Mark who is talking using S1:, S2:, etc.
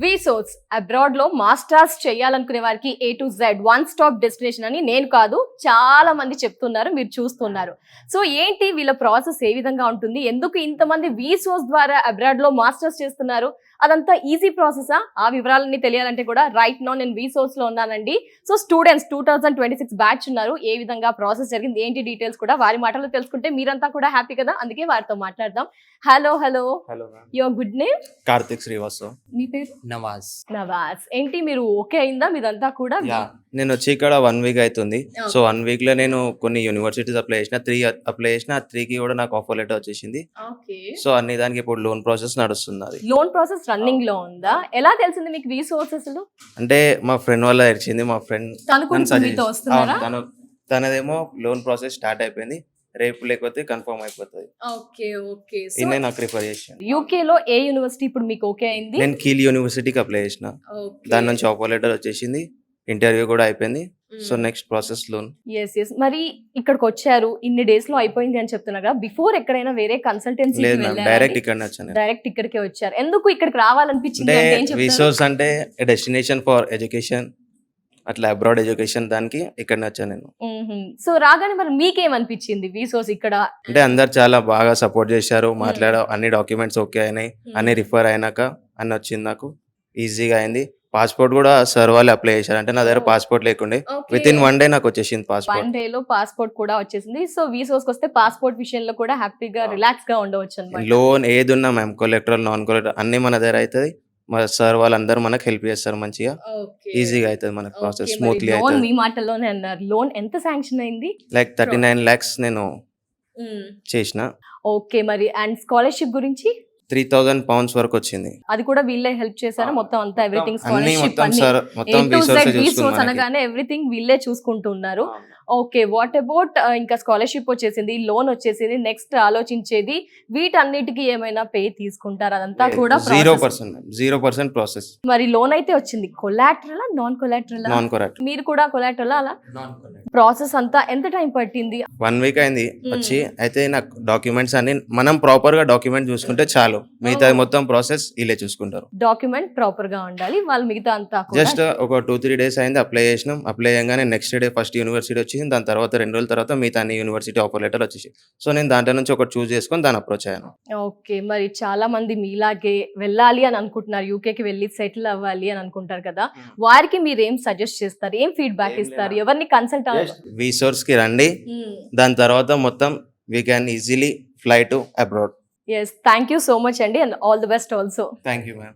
S1: వీసోస్ abroad లో masters చేయాలనుకునే వారికి A to Z one stop destination అని నేను కాదు చాలా మంది చెప్తున్నారు, మీరు చూస్తున్నారు. సో ఏంటి వీళ్ళ ప్రాసెస్ ఏ విధంగా ఉంటుంది, ఎందుకు ఇంతమంది వీసోస్ ద్వారా అబ్రాడ్ లో మాస్టర్స్ చేస్తున్నారు, అదంతా ఈజీ ప్రాసెసా? ఆ వివరాలన్నీ తెలియాలంటే కూడా రైట్ నౌ నేను వీసోస్ లో ఉన్నానండి. సో స్టూడెంట్స్ 2026 బ్యాచ్ ఉన్నారు, ఏ విధంగా ప్రాసెస్ జరిగింది ఏంటి డీటెయిల్స్ కూడా వారి మాటల్లో తెలుసుకుంటే మీరంతా కూడా హ్యాపీ కదా, అందుకే వారితో మాట్లాడదాం. Hello hello,
S2: hello
S1: your good name?
S2: Kartik Srivastav.
S1: మీ పేరు?
S2: నవాజ్.
S1: నవాజ్. ఏంటి మీరు ఓకే అయిందా మీదంతా కూడా?
S2: నేను వచ్చి ఇక్కడ 1 వీక్ అవుతుంది. సో 1 వీక్ లో నేను కొన్ని యూనివర్సిటీస్ అప్లై చేసిన, 3 అప్లై చేసిన, 3కి కూడా నాకు ఆఫర్ లెటర్ వచ్చేసింది. సో అన్ని దానికి ఇప్పుడు లోన్ ప్రాసెస్ నడుస్తుంది. అది
S1: లోన్ ప్రాసెస్ రన్నింగ్ లో ఉందా? ఎలా తెలిసింది మీకు రీసోర్సెస్?
S2: అంటే మా ఫ్రెండ్ వల్ల తెచ్చింది. మా ఫ్రెండ్ తనదేమో లోన్ ప్రాసెస్ స్టార్ట్ అయిపోయింది, రేపు లేకపోతే కన్ఫర్మ్ అయిపోతుంది.
S1: Okay okay.
S2: ఇన్నే నాకు రిఫర్ చేసాను.
S1: యూకే లో ఏ యూనివర్సిటీ ఇప్పుడు మీకు ఓకే అయింది?
S2: నేను కీల్ యూనివర్సిటీకి అప్లై చేసిన, దాని నుంచి ఆఫర్ లెటర్ వచ్చేసింది, ఇంటర్వ్యూ కూడా అయిపోయింది. So next process loan.
S1: మరి ఇక్కడికి వచ్చారు, ఇన్ని డేస్ లో అయిపోయింది అని చెప్తున్నారా? బిఫోర్ ఎక్కడైనా వేరే కన్సల్టెన్సీ?
S2: లేదు మ్యామ్, డైరెక్ట్ ఇక్కడ వచ్చాను.
S1: డైరెక్ట్ ఇక్కడికే వచ్చారు. ఎందుకు ఇక్కడికి రావాలనిపించింది?
S2: రిసోర్స్ అంటే డెస్టినేషన్ ఫర్ ఎడ్యుకేషన్, అట్లా అబ్రాడ్ ఎడ్యుకేషన్, దానికి ఇక్కడ వచ్చాను నేను.
S1: సో రాగానే మరి మీకేమనిపించింది వీసోస్ ఇక్కడ?
S2: అంటే అందరు చాలా బాగా సపోర్ట్ చేశారు, అన్ని డాక్యుమెంట్స్ ఓకే అయినాయి, అన్ని రిఫర్ అయినాక అన్ని వచ్చింది, నాకు ఈజీగా అయింది. పాస్పోర్ట్ కూడా సార్ వాళ్ళు అప్లై చేశారు, అంటే నా దగ్గర పాస్పోర్ట్ లేకుండే విత్ ఇన్ 1 డే నాకు వచ్చేసింది పాస్పోర్ట్.
S1: 1 డే లో పాస్పోర్ట్ కూడా వచ్చేసింది. సో వీసోస్ వస్తే పాస్పోర్ట్ విషయంలో కూడా హ్యాపీగా రిలాక్స్ గా ఉండవచ్చు అన్నమాట.
S2: లోన్ ఏది ఉన్నా మ్యామ్, కొలెక్టరల్ నాన్ కొలెక్టరల్ అన్ని మన దగ్గర అవుతుంది. మా సార్ వాళ్ళందరూ మనకు హెల్ప్ చేస్తారు, మంచిగా ఈజీగా అవుతుంది మనకు ప్రాసెస్, స్మూత్లీ అవుతుంది.
S1: మీ మాటల్లోనే అన్నారు, లోన్ ఎంత శాంక్షన్ అయింది?
S2: లైక్ 39 lakhs నేను చేసిన.
S1: ఓకే, మరి అండ్ స్కాలర్షిప్ గురించి?
S2: 3,000 pounds వరకు వచ్చింది.
S1: అది కూడా వీళ్ళే హెల్ప్ చేశారా మొత్తం అంతా? ఎవ్రీథింగ్ అనగానే ఎవ్రీథింగ్ వీళ్ళే చూసుకుంటున్నారు. ఓకే, వాట్ అబౌట్ ఇంకా స్కాలర్షిప్ వచ్చేసింది, లోన్ వచ్చేసింది, నెక్స్ట్ ఆలోచించేది వీటన్నిటికీ ఏమైనా పే తీసుకుంటారు? అదంతా కూడా
S2: 0% ప్రాసెస్.
S1: మరి లోన్ అయితే వచ్చింది, collateral non collateral?
S2: Non collateral.
S1: మీరు కూడా కొలాటరల్? అలా ప్రాసెస్ అంతా ఎంత టైం పట్టింది?
S2: 1 వీక్ అయింది వచ్చి. అయితే నాకు డాక్యుమెంట్స్ అన్ని మనం ప్రాపర్ గా డాక్యుమెంట్ చూసుకుంటే చాలు, మిగతా మొత్తం ప్రాసెస్ వీళ్ళే చూసుకుంటారు.
S1: డాక్యుమెంట్ ప్రాపర్ గా ఉండాలి, వాళ్ళు మిగతా అంతా
S2: జస్ట్ ఒక 2-3 days అయింది అప్లై చేసినాం. అప్లై చేయగానే నెక్స్ట్ డే ఫస్ట్ యూనివర్సిటీ వచ్చింది, దాని తర్వాత 2 రోజుల తర్వాత మిగతా అన్ని యూనివర్సిటీ ఆఫర్ లెటర్ వచ్చేసి. సో నేను దాంట్లో నుంచి ఒకటి చూస్ చేసుకొని దాన్ని అప్రోచ్ అయ్యాను.
S1: ఓకే, మరి చాలా మంది మీలాగే వెళ్ళాలి అని అనుకుంటున్నారు, యూకేకి వెళ్ళి సెటిల్ అవ్వాలి అని అనుకుంటారు కదా, వారికి మీరు ఏం సజెస్ట్ చేస్తారు, ఏం ఫీడ్బ్యాక్ ఇస్తారు, ఎవరిని కన్సల్ట్ అవ్వాలి?
S2: వీసోర్స్ కి రండి, దాని తర్వాత మొత్తం we can easily fly to abroad.
S1: Yes, thank you so much అండి, and all the best also.
S2: Thank you ma'am.